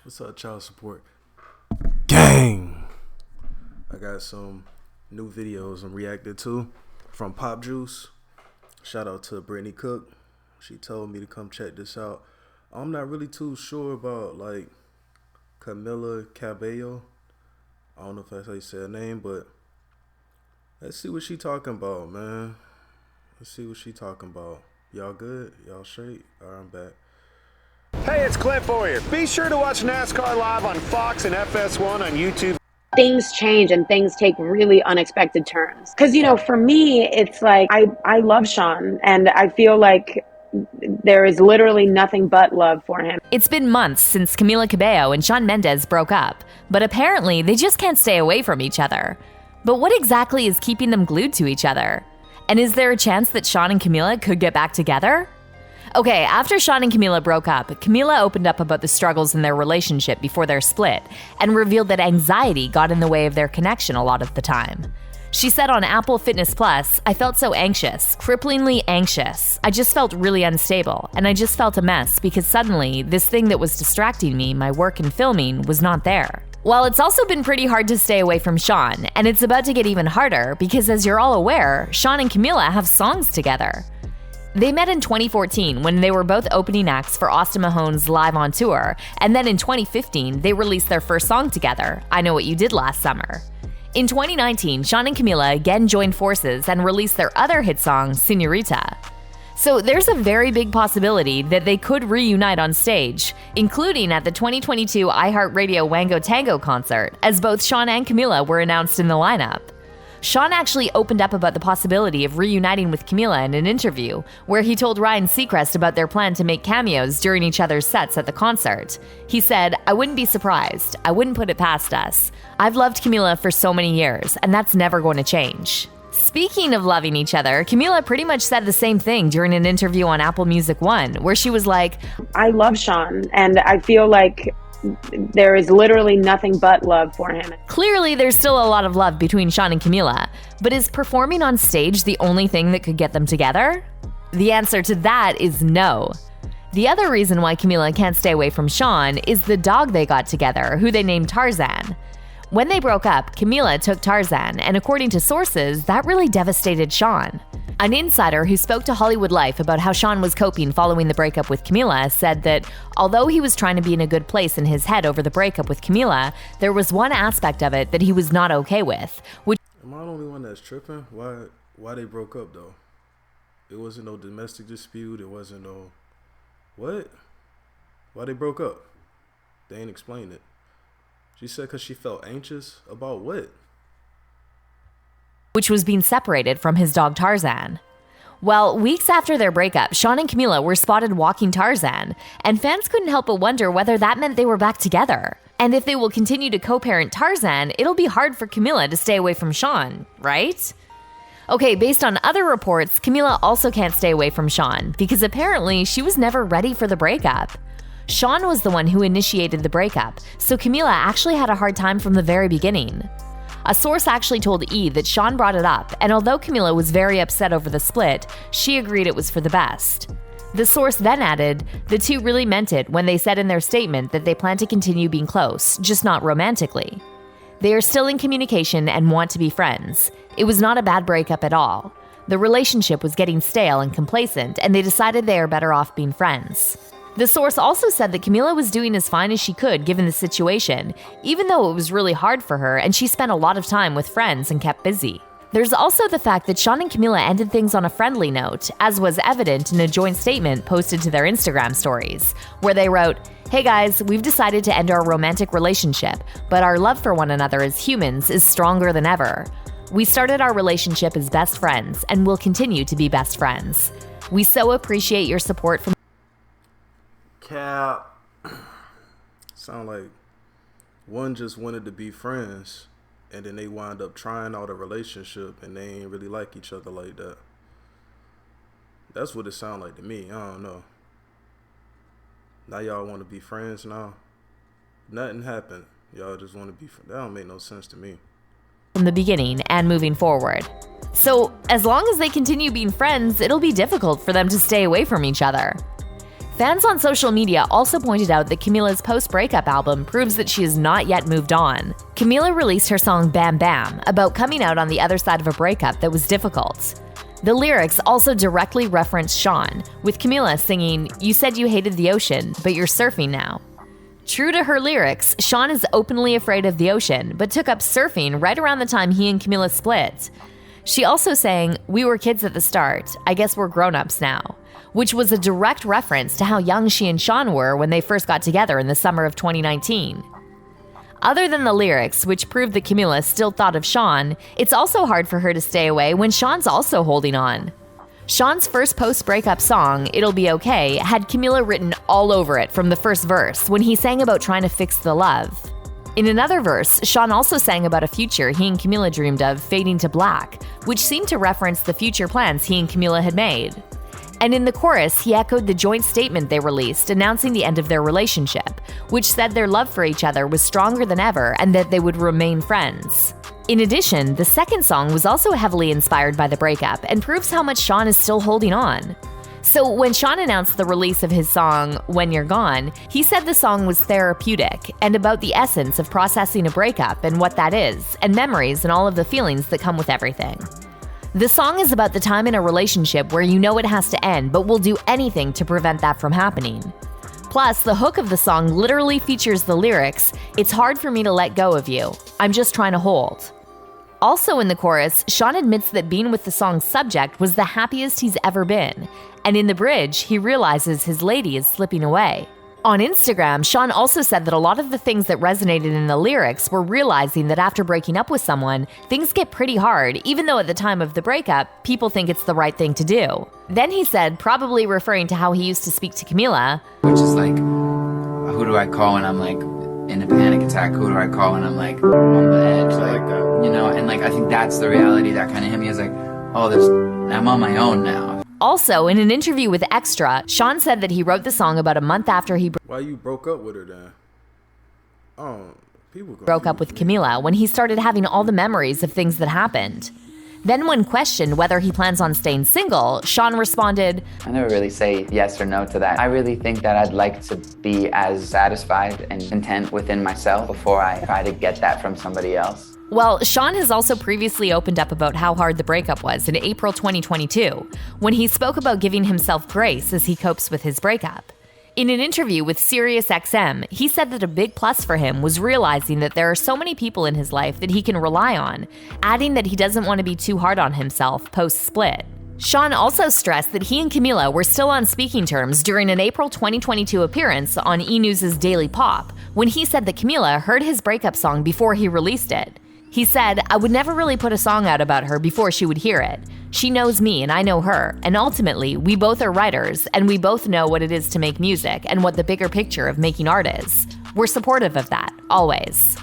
What's up, child support? Gang! I got some new videos I'm reacting to from Pop Juice. Shout out to Brittany Cook. She told me to come check this out. I'm not really too sure about like Camila Cabello. I don't know if that's how you say her name, but let's see what she talking about, man. Let's see what she talking about. Y'all good? Y'all straight? Alright, I'm back. Hey, it's Clint for you. Be sure to watch NASCAR Live on Fox and FS1 on YouTube. Things change and things take really unexpected turns. Because, for me, it's like I love Shawn, and I feel like there is literally nothing but love for him. It's been months since Camila Cabello and Shawn Mendes broke up, but apparently they just can't stay away from each other. But what exactly is keeping them glued to each other? And is there a chance that Shawn and Camila could get back together? Okay, after Shawn and Camila broke up, Camila opened up about the struggles in their relationship before their split and revealed that anxiety got in the way of their connection a lot of the time. She said on Apple Fitness Plus, "I felt so anxious, cripplingly anxious. I just felt really unstable, and I just felt a mess because suddenly this thing that was distracting me, my work and filming, was not there." While it's also been pretty hard to stay away from Shawn, and it's about to get even harder because, as you're all aware, Shawn and Camila have songs together. They met in 2014 when they were both opening acts for Austin Mahone's Live on Tour, and then in 2015, they released their first song together, I Know What You Did Last Summer. In 2019, Shawn and Camila again joined forces and released their other hit song, Señorita. So there's a very big possibility that they could reunite on stage, including at the 2022 iHeartRadio Wango Tango concert, as both Shawn and Camila were announced in the lineup. Shawn actually opened up about the possibility of reuniting with Camila in an interview, where he told Ryan Seacrest about their plan to make cameos during each other's sets at the concert. He said, "I wouldn't be surprised. I wouldn't put it past us. I've loved Camila for so many years, and that's never going to change." Speaking of loving each other, Camila pretty much said the same thing during an interview on Apple Music One, where she was like, I love Shawn, and I feel like there is literally nothing but love for him. Clearly, there's still a lot of love between Shawn and Camila, but is performing on stage the only thing that could get them together? The answer to that is no. The other reason why Camila can't stay away from Shawn is the dog they got together, who they named Tarzan. When they broke up, Camila took Tarzan, and according to sources, that really devastated Shawn. An insider who spoke to Hollywood Life about how Shawn was coping following the breakup with Camila said that although he was trying to be in a good place in his head over the breakup with Camila, there was one aspect of it that he was not okay with. Am I the only one that's tripping? Why they broke up though? It wasn't no domestic dispute. It wasn't no what? Why they broke up? They ain't explained it. She said because she felt anxious about what? Which was being separated from his dog Tarzan. Well, weeks after their breakup, Shawn and Camila were spotted walking Tarzan, and fans couldn't help but wonder whether that meant they were back together. And if they will continue to co-parent Tarzan, it'll be hard for Camila to stay away from Shawn, right? Okay, based on other reports, Camila also can't stay away from Shawn because apparently she was never ready for the breakup. Shawn was the one who initiated the breakup, so Camila actually had a hard time from the very beginning. A source actually told E! That Shawn brought it up, and although Camila was very upset over the split, she agreed it was for the best. The source then added, the two really meant it when they said in their statement that they plan to continue being close, just not romantically. They are still in communication and want to be friends. It was not a bad breakup at all. The relationship was getting stale and complacent, and they decided they are better off being friends. The source also said that Camila was doing as fine as she could given the situation, even though it was really hard for her and she spent a lot of time with friends and kept busy. There's also the fact that Shawn and Camila ended things on a friendly note, as was evident in a joint statement posted to their Instagram stories, where they wrote, "Hey guys, we've decided to end our romantic relationship, but our love for one another as humans is stronger than ever. We started our relationship as best friends and will continue to be best friends. We so appreciate your support from..." Cap. Sound like one just wanted to be friends, and then they wind up trying out a relationship, and they ain't really like each other like that. That's what it sound like to me. I don't know. Now y'all want to be friends now? Nothing happened. Y'all just want to be friends. That don't make no sense to me. From the beginning and moving forward. So, as long as they continue being friends, it'll be difficult for them to stay away from each other. Fans on social media also pointed out that Camila's post-breakup album proves that she has not yet moved on. Camila released her song Bam Bam about coming out on the other side of a breakup that was difficult. The lyrics also directly reference Shawn, with Camila singing, "You said you hated the ocean, but you're surfing now." True to her lyrics, Shawn is openly afraid of the ocean, but took up surfing right around the time he and Camila split. She also sang, "We were kids at the start, I guess we're grown-ups now," which was a direct reference to how young she and Shawn were when they first got together in the summer of 2019. Other than the lyrics, which proved that Camila still thought of Shawn, it's also hard for her to stay away when Shawn's also holding on. Shawn's first post-breakup song, It'll Be Okay, had Camila written all over it from the first verse when he sang about trying to fix the love. In another verse, Shawn also sang about a future he and Camila dreamed of fading to black, which seemed to reference the future plans he and Camila had made. And in the chorus, he echoed the joint statement they released announcing the end of their relationship, which said their love for each other was stronger than ever and that they would remain friends. In addition, the second song was also heavily inspired by the breakup and proves how much Shawn is still holding on. So when Shawn announced the release of his song, When You're Gone, he said the song was therapeutic and about the essence of processing a breakup and what that is, and memories and all of the feelings that come with everything. The song is about the time in a relationship where you know it has to end, but will do anything to prevent that from happening. Plus, the hook of the song literally features the lyrics, "It's hard for me to let go of you. I'm just trying to hold." Also in the chorus, Shawn admits that being with the song's subject was the happiest he's ever been, and in the bridge, he realizes his lady is slipping away. On Instagram, Shawn also said that a lot of the things that resonated in the lyrics were realizing that after breaking up with someone, things get pretty hard, even though at the time of the breakup, people think it's the right thing to do. Then he said, probably referring to how he used to speak to Camila, which is like, who do I call when I'm like in a panic attack? Who do I call when I'm like on the edge? Like that. You know, and like I think that's the reality that kind of hit me. Is like, oh, I'm on my own now. Also, in an interview with Extra, Shawn said that he wrote the song about a month after he Why you broke up with her then? People broke up with Camila when he started having all the memories of things that happened. Then when questioned whether he plans on staying single, Shawn responded, I never really say yes or no to that. I really think that I'd like to be as satisfied and content within myself before I try to get that from somebody else. Well, Shawn has also previously opened up about how hard the breakup was in April 2022, when he spoke about giving himself grace as he copes with his breakup. In an interview with SiriusXM, he said that a big plus for him was realizing that there are so many people in his life that he can rely on, adding that he doesn't want to be too hard on himself post-split. Shawn also stressed that he and Camila were still on speaking terms during an April 2022 appearance on E! News' Daily Pop, when he said that Camila heard his breakup song before he released it. He said, I would never really put a song out about her before she would hear it. She knows me and I know her, and ultimately, we both are writers, and we both know what it is to make music and what the bigger picture of making art is. We're supportive of that, always.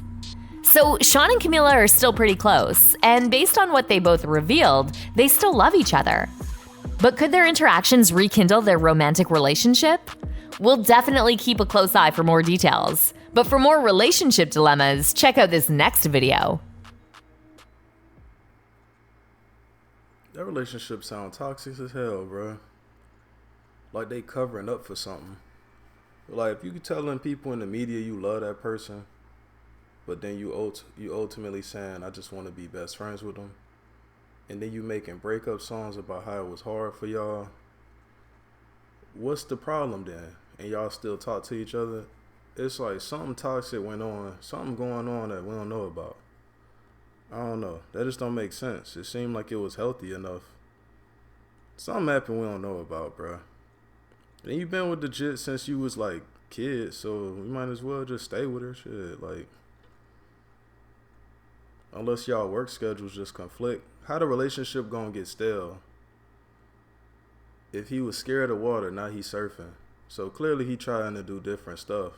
So Shawn and Camila are still pretty close, and based on what they both revealed, they still love each other. But could their interactions rekindle their romantic relationship? We'll definitely keep a close eye for more details. But for more relationship dilemmas, check out this next video. That relationship sound toxic as hell, bro. Like they covering up for something. Like if you telling people in the media you love that person, but then you ultimately saying I just want to be best friends with them, and then you making breakup songs about how it was hard for y'all. What's the problem then? And y'all still talk to each other? It's like something toxic went on, something going on that we don't know about. I don't know. That just don't make sense. It seemed like it was healthy enough. Something happened we don't know about, bro. And you been with the jit since you was like kid, so you might as well just stay with her. Shit, like unless y'all work schedules just conflict. How the relationship gonna get stale? If he was scared of water, now he's surfing. So clearly he trying to do different stuff.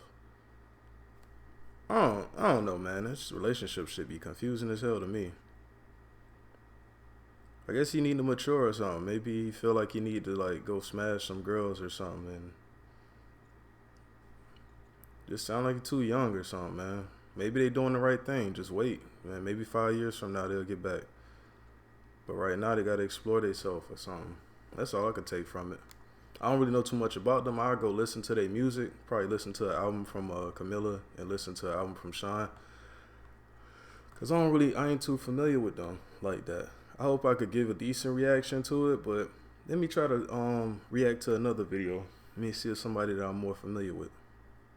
I don't know, man. This relationship should be confusing as hell to me. I guess he need to mature or something. Maybe he feel like he need to like go smash some girls or something, and just sound like he's too young or something, man. Maybe they doing the right thing. Just wait, man. Maybe 5 years from now they'll get back. But right now they gotta explore themselves or something. That's all I could take from it. I don't really know too much about them. I'll go listen to their music, probably listen to an album from Camila and listen to an album from Shawn. Cause I ain't too familiar with them like that. I hope I could give a decent reaction to it, but let me try to react to another video. Let me see if somebody that I'm more familiar with.